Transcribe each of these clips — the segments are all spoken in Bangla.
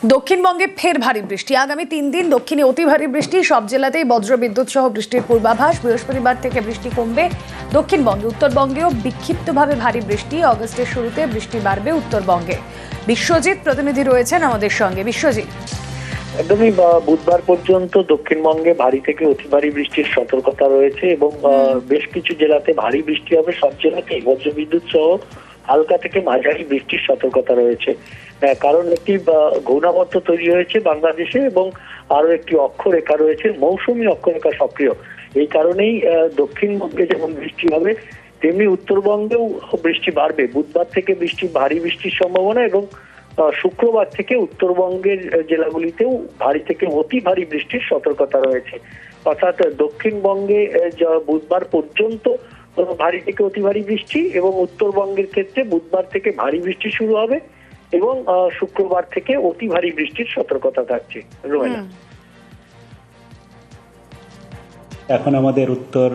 দক্ষিণবঙ্গে ফের ভারী বৃষ্টি। আগামী 3 দিন দক্ষিণে অতি ভারী বৃষ্টি, সব জেলাতেই বজ্রবিদ্যুৎ সহ বৃষ্টির পূর্বাভাস। বৃহস্পতিবার থেকে বৃষ্টি কমবে দক্ষিণবঙ্গে, উত্তরবঙ্গেও বিক্ষিপ্তভাবে ভারী বৃষ্টি। অগস্টের শুরুতে বৃষ্টি বাড়বে উত্তরবঙ্গে। বিশ্বজিৎ প্রতিনিধি রয়েছেন আমাদের সঙ্গে। বিশ্বজিৎ, একদমই বুধবার পর্যন্ত দক্ষিণবঙ্গে ভারী থেকে অতি ভারী বৃষ্টির সতর্কতা রয়েছে এবং বেশ কিছু জেলাতে ভারী বৃষ্টি হবে। সব জেলাতেই বজ্রবিদ্যুৎ সহ হালকা থেকে মাঝারি বৃষ্টির সতর্কতা রয়েছে, কারণ একটি ঘূর্ণাবর্ত তৈরি হয়েছে বাংলাদেশে এবং আরো একটি অক্ষরেখা রয়েছে, মৌসুমী অক্ষরেখা সক্রিয়। এই কারণেই দক্ষিণবঙ্গে যেমন বৃষ্টি হবে তেমনি উত্তরবঙ্গেও বৃষ্টি বাড়বে। বুধবার থেকে ভারী বৃষ্টির সম্ভাবনা এবং শুক্রবার থেকে উত্তরবঙ্গের জেলাগুলিতেও ভারী থেকে অতি ভারী বৃষ্টির সতর্কতা রয়েছে। অর্থাৎ দক্ষিণবঙ্গে বুধবার পর্যন্ত ভারী থেকে অতি ভারী বৃষ্টি এবং উত্তরবঙ্গের ক্ষেত্রে বুধবার থেকে ভারী বৃষ্টি শুরু হবে এবং শুক্রবার থেকে অতি ভারী বৃষ্টির সতর্কতা থাকছে। এখন আমাদের উত্তর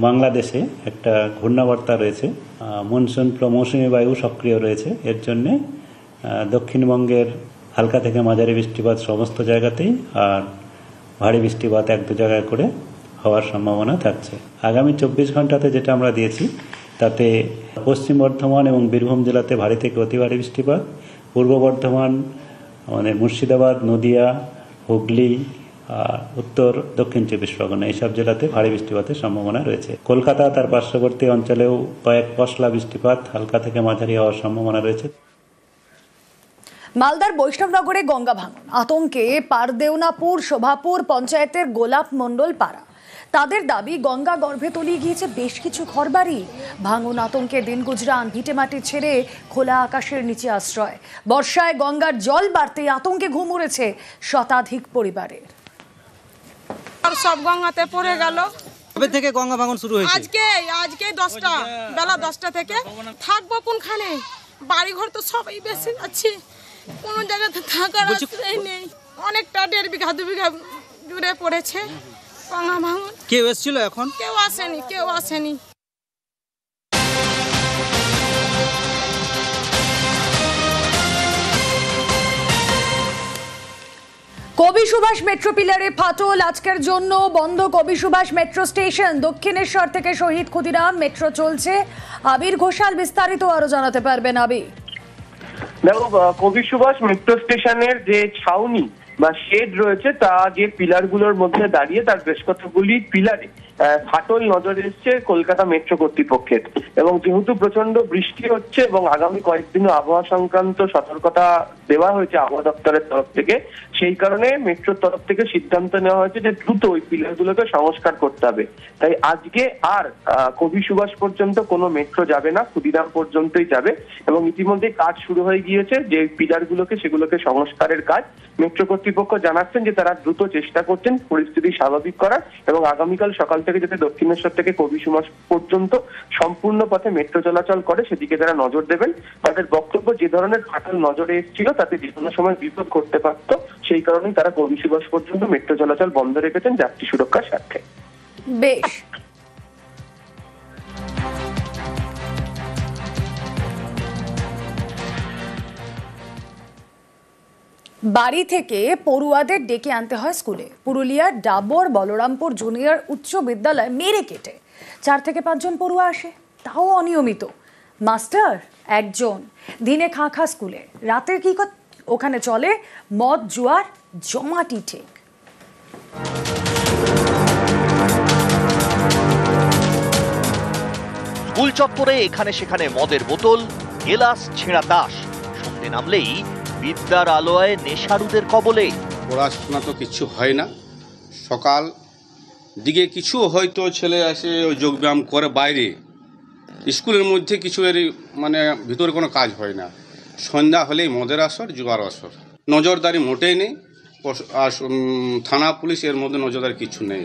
বাংলাদেশে একটা ঘূর্ণাবর্ত রয়েছে, মৌসুমী বায়ু সক্রিয় রয়েছে। এর জন্যে দক্ষিণবঙ্গের হালকা থেকে মাঝারি বৃষ্টিপাত সমস্ত জায়গাতেই আর ভারী বৃষ্টিপাত 1-2 জায়গায় করে হওয়ার সম্ভাবনা থাকছে। আগামী 24 ঘন্টাতে যেটা আমরা দিয়েছি তাতে পশ্চিম বর্ধমান এবং বীরভূম জেলাতে ভারী থেকে অতি ভারী বৃষ্টিপাত, পূর্ব বর্ধমান, আমাদের মুর্শিদাবাদ, নদিয়া, হুগলি, উত্তর দক্ষিণ 24 পরগনা এইসব জেলাতে ভারী বৃষ্টিপাতের সম্ভাবনা রয়েছে। কলকাতা তার পার্শ্ববর্তী অঞ্চলেও কয়েক পশলা বৃষ্টিপাত হালকা থেকে মাঝারি হওয়ার সম্ভাবনা রয়েছে। মালদার বৈষ্ণবনগরে গঙ্গা ভাঙন আতঙ্কে পারদেওনাপুর শোভাপুর পঞ্চায়েতের গোলাপ মণ্ডল পাড়া। তাদের দাবি, গঙ্গা গর্ভে তলিয়ে গিয়েছে বেশ কিছু ঘরবাড়ি। ভাঙন আতঙ্কে দিন গুজরান, ভিটেমাটি ছেড়ে খোলা আকাশের নিচে আশ্রয়। বর্ষায় গঙ্গার জল বাড়তে আতঙ্কে ঘুম উড়েছে শতাধিক পরিবারের। সব গঙ্গাতে পড়ে গেল। কবে থেকে গঙ্গা ভাঙন শুরু হয়েছে? আজকে বেলা 10টা থেকে। থাকবো কোনখানে? বাড়ি ঘর তো সবাই বেশি আছে, কোনো জায়গাতে থাকার আশ্রয় নেই। অনেকটা 1.5 বিঘা 2 বিঘা জুড়ে পড়েছে গঙ্গা ভাঙন। কেউ এসেছিল? এখন কেউ আসেনি। কবি সুভাষ মেট্রো পিলারে ফাটল, আজকের জন্য বন্ধ কবি সুভাষ মেট্রো স্টেশন। দক্ষিণেশ্বর থেকে শহীদ ক্ষুদিরাম মেট্রো চলছে। আবির ঘোষাল বিস্তারিত আরো জানাতে পারবেন। আবির, দেখো, কবি সুভাষ মেট্রো স্টেশনের যে ছাউনি বা শেড রয়েছে তা যে পিলারগুলোর মধ্যে দাঁড়িয়ে তার বেশ কতগুলি পিলারে ফাটল নজরে এসছে কলকাতা মেট্রো কর্তৃপক্ষের। এবং যেহেতু প্রচন্ড বৃষ্টি হচ্ছে এবং আগামী কয়েকদিনও আবহাওয়া সংক্রান্ত সতর্কতা দেওয়া হয়েছে আবহাওয়া দপ্তরের তরফ থেকে, সেই কারণে মেট্রোর তরফ থেকে সিদ্ধান্ত নেওয়া হয়েছে যে দ্রুত ওই পিলারগুলোকে সংস্কার করতে হবে। তাই আজকে আর কবি সুভাষ পর্যন্ত কোনো মেট্রো যাবে না, ক্ষুদিরাম পর্যন্তই যাবে। এবং ইতিমধ্যে কাজ শুরু হয়ে গিয়েছে যে সেগুলোকে সংস্কারের কাজ। মেট্রো কর্তৃপক্ষ জানাচ্ছেন যে তারা দ্রুত চেষ্টা করছেন পরিস্থিতি স্বাভাবিক করার এবং আগামীকাল সকাল থেকে যাতে দক্ষিণেশ্বর থেকে কবি সুভাষ পর্যন্ত সম্পূর্ণ পথে মেট্রো চলাচল করে সেদিকে তারা নজর দেবেন। তাদের বক্তব্য, যে ধরনের ফাটল নজরে এসেছিল তাতে যে কোনো সময় বিপদ ঘটতে পারত, সেই কারণেই তারা কবি সুভাষ পর্যন্ত মেট্রো চলাচল বন্ধ রেখেছেন যাত্রী সুরক্ষার স্বার্থে। বেশ, বাড়ি থেকে পড়ুয়াদের ডেকে আনতে হয় স্কুলে। পুরুলিয়ার ডাবর বলরামপুর জুনিয়র উচ্চ বিদ্যালয় মেরে কেটে 4 থেকে 5 জন পড়ুয়া আসে, তাও অনিয়মিত। মাস্টার 1 জন। দিনে খাঁ স্কুলে, রাতে কি ওখানে চলে মদ জুয়ার জমাটি ঠিক। স্কুল চত্বরে এখানে সেখানে মদের বোতল, গেলাস, ছেঁড়া তাস। সন্ধে নামলেই বিদ্যার আলোয় নেশারুদের কবলে। পড়াশোনা তো কিছু হয় না, সকাল দিকে কিছু হয়তো ছেলে আসে যোগব্যায়াম করে বাইরে, স্কুলের মধ্যে কিছু এর ভিতরে কোনো কাজ হয় না। সন্ধ্যা হলেই মদের আসর, জুয়ার আসর। নজরদারি মোটেই নেই, থানা পুলিশ এর মধ্যে নজরদারি কিছু নেই।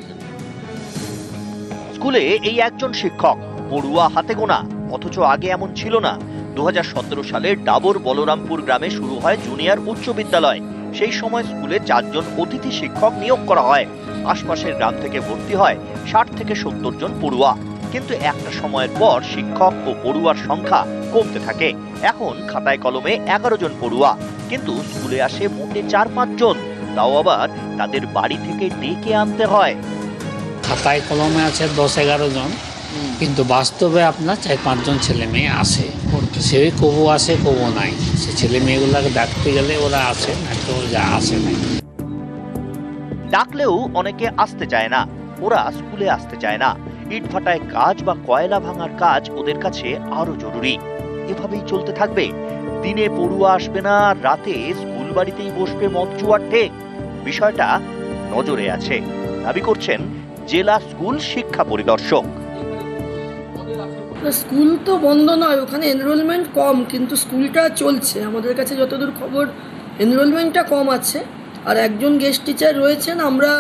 স্কুলে এই 1 জন শিক্ষক, পড়ুয়া হাতে গোনা। অথচ আগে এমন ছিল না। 2017 সালে ডাবর বলরামপুর গ্রামে শুরু হয় জুনিয়র উচ্চ বিদ্যালয়। সেই সময় স্কুলে 4 জন অতিথি শিক্ষক নিয়োগ করা হয়। আশপাশের গ্রাম থেকে ভর্তি হয় 60 থেকে 70 জন পড়ুয়া। কিন্তু একটা সময়ের পর শিক্ষক ও পড়ুয়ার সংখ্যা কমতে থাকে। এখন খাতায় কলমে 11 জন পড়ুয়া। কিন্তু স্কুলে আসে মোটে 4-5 জন, তাও আবার তাদের বাড়ি থেকে ডেকে আনতে হয়। খাতায় কলমে আছে 10-11 জন, কিন্তু বাস্তবে আপনার 4-5 জন ছেলে মেয়ে আসে। সে কবু আসে কবু নাই, সে ছেলে মেয়েগুলোকে ডাকতে গেলে ওরা আসে, না তো যা আসে নাই। ডাকলেও অনেকে আসতে চায় না, ওরা স্কুলে আসতে চায় না। ইটভাটায় কাজ বা কয়লা ভাঙার কাজ ওদের কাছে আরো জরুরি। এভাবেই চলতে থাকবে। দিনে পড়ুয়া আসবে না, রাতে স্কুল বাড়িতেই বসবে মদ জুয়ার ঠেক। বিষয়টা নজরে আছে, দাবি করছেন জেলা স্কুল শিক্ষা পরিদর্শক। স্কুল তো বন্ধ নয়, ওখানে এনরোলমেন্ট কম, কিন্তু স্কুলটা চলছে। আমাদের কাছে যতদূর খবর এনরোলমেন্টটা কম আছে। আর একজন গেস্ট টিচার রয়েছেন। আমরা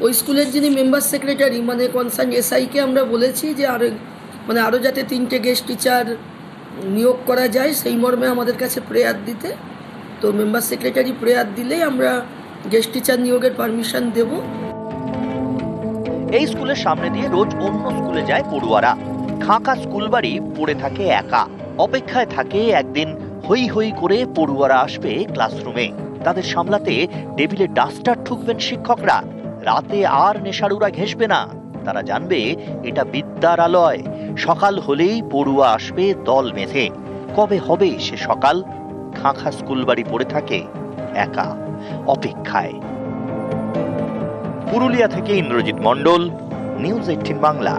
ওই স্কুলের যিনি মেম্বার সেক্রেটারি মানে কনসার্ন এসআইকে আমরা বলেছি যে আরও যাতে 3টে গেস্ট টিচার নিয়োগ করা যায়, সেই মর্মে আমাদের কাছে প্রেয়ার দিতে। তো মেম্বার সেক্রেটারি প্রেয়ার দিলেই আমরা গেস্ট টিচার নিয়োগের পারমিশন দেব। এই স্কুলের সামনে দিয়ে রোজ অন্য স্কুলে যায় পড়ুয়ারা। খাঁকা স্কুল বাড়ি পড়ে থাকে একা, অপেক্ষায় থাকে একদিন হই হই করে পড়ুয়ারা আসবে ক্লাসরুমে। তাদের সামলাতে টেবিলে ডাস্টার ঠুকবেন শিক্ষকরা। রাতে আর নেশাড়ুরা ঘেঁষবে না, তারা জানবে এটা বিদ্যার আলয়। সকাল হলেই পড়ুয়া আসবে দল বেঁধে। কবে হবে সে সকাল? খাঁকা স্কুল বাড়ি পড়ে থাকে একা, অপেক্ষায়। পুরুলিয়া থেকে ইন্দ্রজিৎ মণ্ডল, নিউজ 18 বাংলা।